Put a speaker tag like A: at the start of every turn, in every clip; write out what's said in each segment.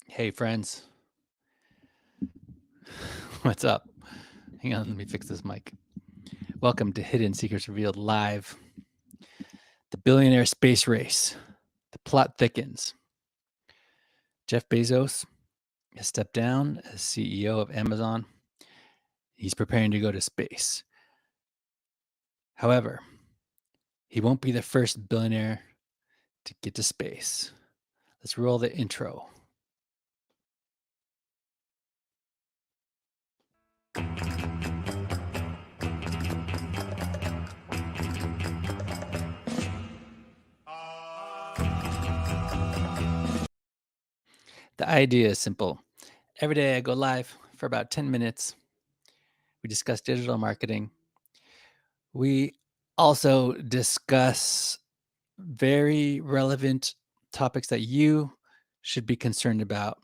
A: Hey, friends. What's up? Hang on, let me fix this mic. Welcome to Hidden Secrets Revealed Live, the billionaire space race. The plot thickens. Jeff Bezos has stepped down as CEO of Amazon. He's preparing to go to space. However, he won't be the first billionaire to get to space. Let's roll the intro. The idea is simple. Every day I go live for about 10 minutes. We discuss digital marketing. We also discuss very relevant topics that you should be concerned about,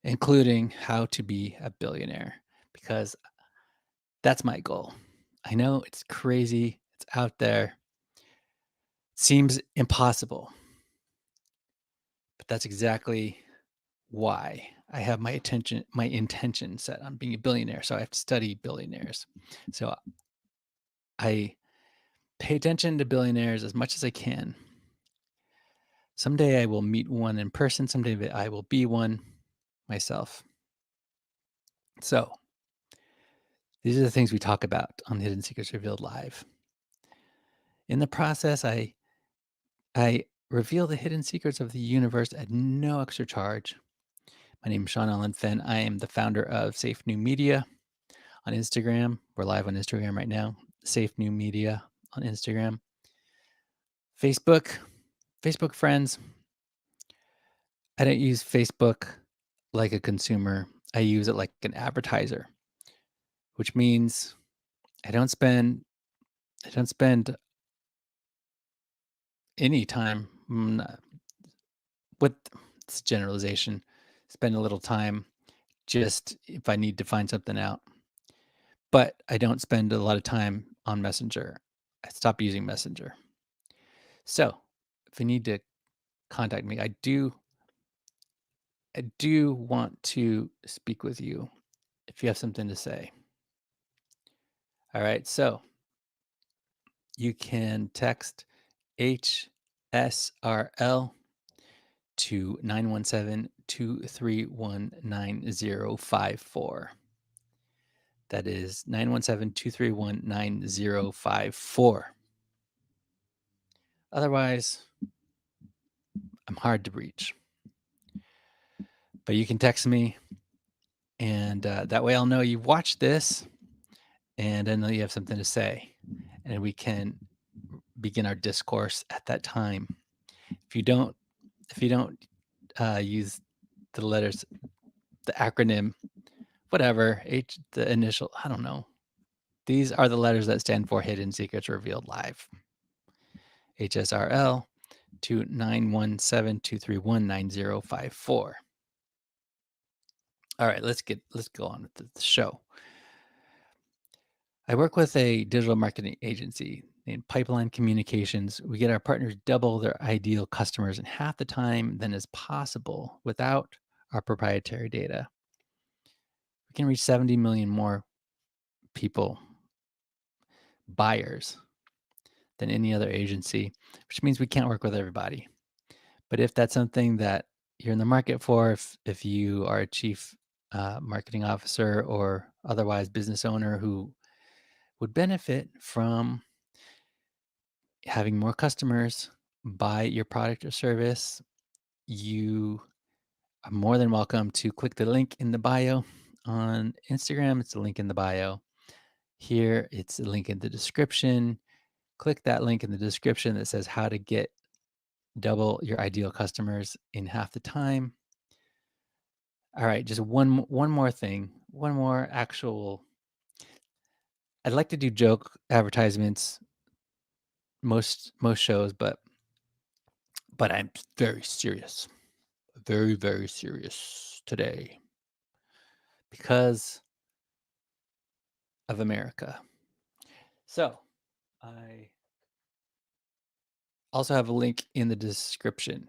A: including how to be a billionaire, because that's my goal. I know it's crazy, it's out there, it seems impossible, but that's exactly why I have my intention set on being a billionaire. So I have to study billionaires. So I pay attention to billionaires as much as I can. Someday I will meet one in person. Someday I will be one myself. So these are the things we talk about on Hidden Secrets Revealed Live. In the process, I reveal the hidden secrets of the universe at no extra charge. My name is Sean Allen Fenn. I am the founder of Safe New Media on Instagram. We're live on Instagram right now. Safe New Media on Instagram. Facebook friends. I don't use Facebook like a consumer. I use it like an advertiser, which means I don't spend any time with this generalization, spend a little time just if I need to find something out. But I don't spend a lot of time on Messenger. I stopped using Messenger. So if you need to contact me, I do want to speak with you if you have something to say. All right. So you can text HSRL to 917-231-9054. That is 917-231-9054. Otherwise, I'm hard to reach. But you can text me, and that way I'll know you've watched this, and I know you have something to say, and we can begin our discourse at that time. If you don't use the letters, the acronym, whatever, the initial, I don't know. These are the letters that stand for Hidden Secrets Revealed Live. HSRL to 917-231-9054. All right, let's go on with the show. I work with a digital marketing agency named Pipeline Communications. We get our partners double their ideal customers in half the time than is possible without our proprietary data. We can reach 70 million more people, buyers, than any other agency, which means we can't work with everybody. But if that's something that you're in the market for, if you are a chief marketing officer or otherwise business owner who would benefit from having more customers buy your product or service, you are more than welcome to click the link in the bio on Instagram. It's the link in the bio. Here, it's a link in the description. Click that link in the description that says how to get double your ideal customers in half the time. All right, just one more thing, one more actual. I'd like to do joke advertisements most shows, but I'm very serious, very serious today because of America. So I also have a link in the description.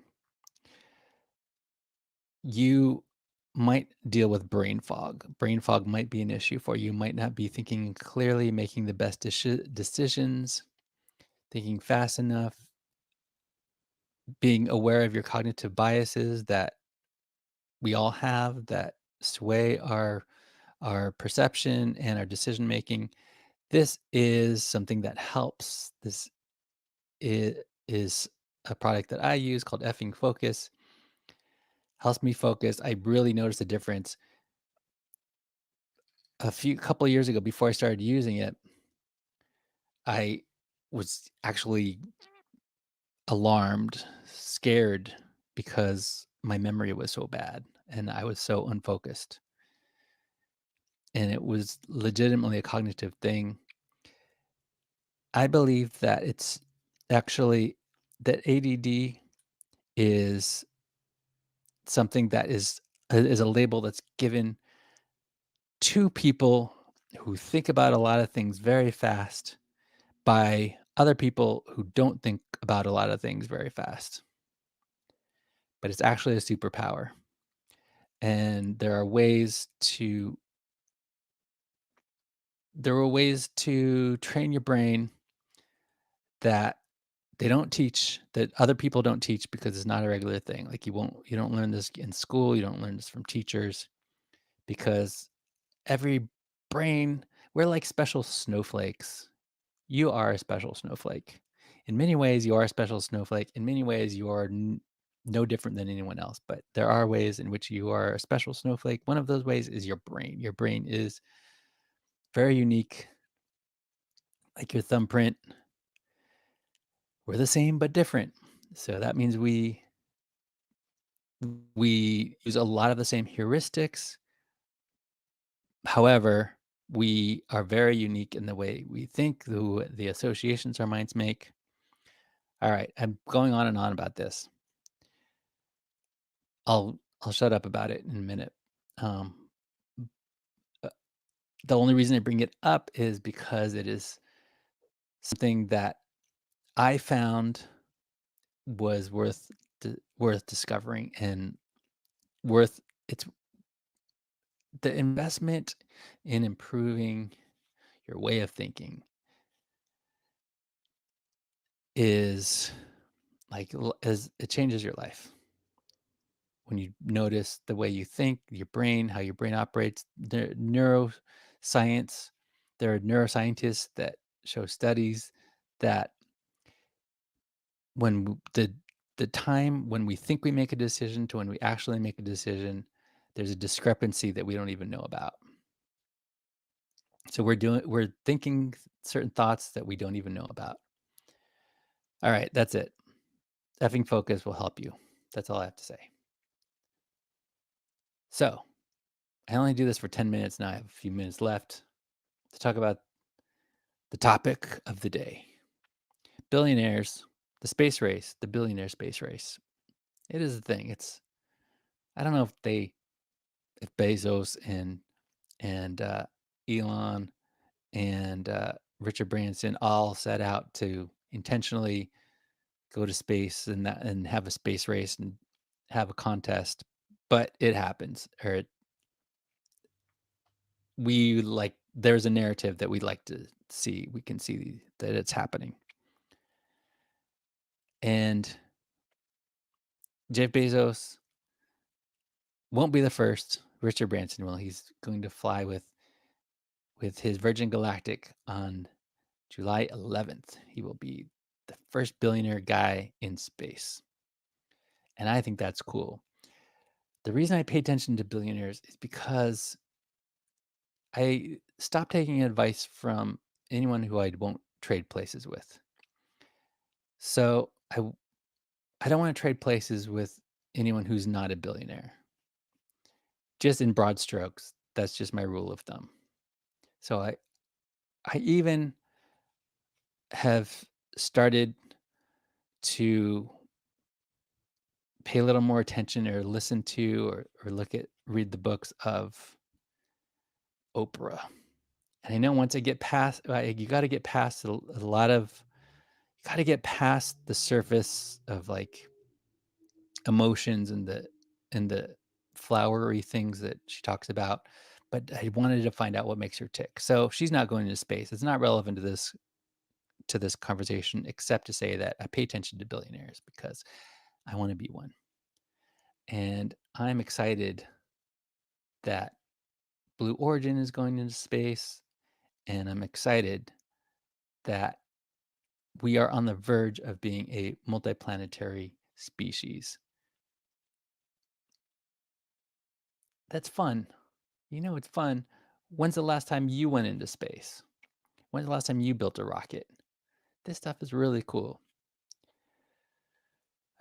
A: you might deal with brain fog. Brain fog might be an issue for you. You might not be thinking clearly, making the best decisions, thinking fast enough, being aware of your cognitive biases that we all have that sway our perception and our decision making. This is something that helps. This is a product that I use called Effing Focus. Helps me focus. I really noticed a difference a few couple of years ago before I started using it. I was actually alarmed, scared because my memory was so bad and I was so unfocused. And it was legitimately a cognitive thing. I believe that it's actually that ADD is something that is a label that's given to people who think about a lot of things very fast by other people who don't think about a lot of things very fast. But it's actually a superpower. And there are ways to train your brain that they don't teach, that other people don't teach because it's not a regular thing. Like you don't learn this in school, you don't learn this from teachers because every brain, we're like special snowflakes. You are a special snowflake. In many ways, you are a special snowflake. In many ways, you are no different than anyone else. But there are ways in which you are a special snowflake. One of those ways is your brain. Your brain is very unique, like your thumbprint. We're the same but different. So that means we use a lot of the same heuristics. However, we are very unique in the way we think, the associations our minds make. All right, I'm going on and on about this. I'll shut up about it in a minute. Um, uh, the only reason I bring it up is because it is something that I found was worth discovering and worth it's the investment in improving your way of thinking is like as it changes your life. When you notice the way you think, your brain, how your brain operates, the neuroscience, there are neuroscientists that show studies that when the time when we think we make a decision to when we actually make a decision, there's a discrepancy that we don't even know about. So we're thinking certain thoughts that we don't even know about. All right, that's it. Effing focus will help you. That's all I have to say. So I only do this for 10 minutes now. I have a few minutes left to talk about the topic of the day. Billionaires, the space race, the billionaire space race. It is a thing. I don't know if Bezos and Elon and Richard Branson all set out to intentionally go to space and have a space race and have a contest, but it happens. There's a narrative that we like to see. We can see that it's happening. And Jeff Bezos won't be the first. Richard Branson will. He's going to fly with his Virgin Galactic on July 11th. He will be the first billionaire guy in space. And I think that's cool. The reason I pay attention to billionaires is because I stopped taking advice from anyone who I won't trade places with. So I don't want to trade places with anyone who's not a billionaire. Just in broad strokes, that's just my rule of thumb. So I even have started to pay a little more attention or listen to or read the books of Oprah. And I know once I get past, you got to get past a lot of, you got to get past the surface of like emotions and the flowery things that she talks about, but I wanted to find out what makes her tick. So she's not going into space. It's not relevant to this conversation, except to say that I pay attention to billionaires because I want to be one. And I'm excited that Blue Origin is going into space, and I'm excited that we are on the verge of being a multiplanetary species. That's fun. You know, it's fun. When's the last time you went into space? When's the last time you built a rocket? This stuff is really cool.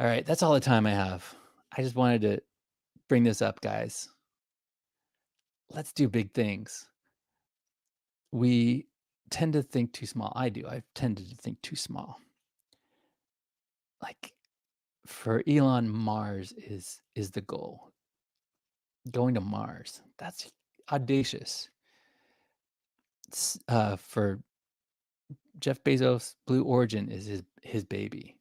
A: All right, that's all the time I have. I just wanted to bring this up, guys. Let's do big things. We tend to think too small. I do. I've tended to think too small. Like for Elon, Mars is the goal. Going to Mars. That's audacious. For Jeff Bezos, Blue Origin is his baby.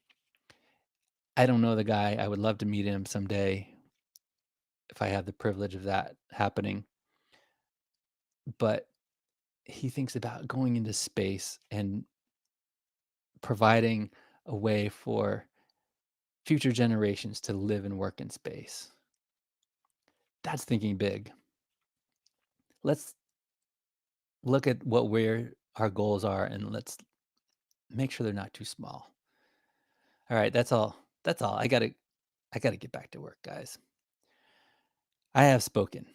A: I don't know the guy. I would love to meet him someday if I have the privilege of that happening. But he thinks about going into space and providing a way for future generations to live and work in space. That's thinking big. Let's look at what our goals are, and let's make sure they're not too small. All right, that's all. That's all. I gotta get back to work, guys. I have spoken.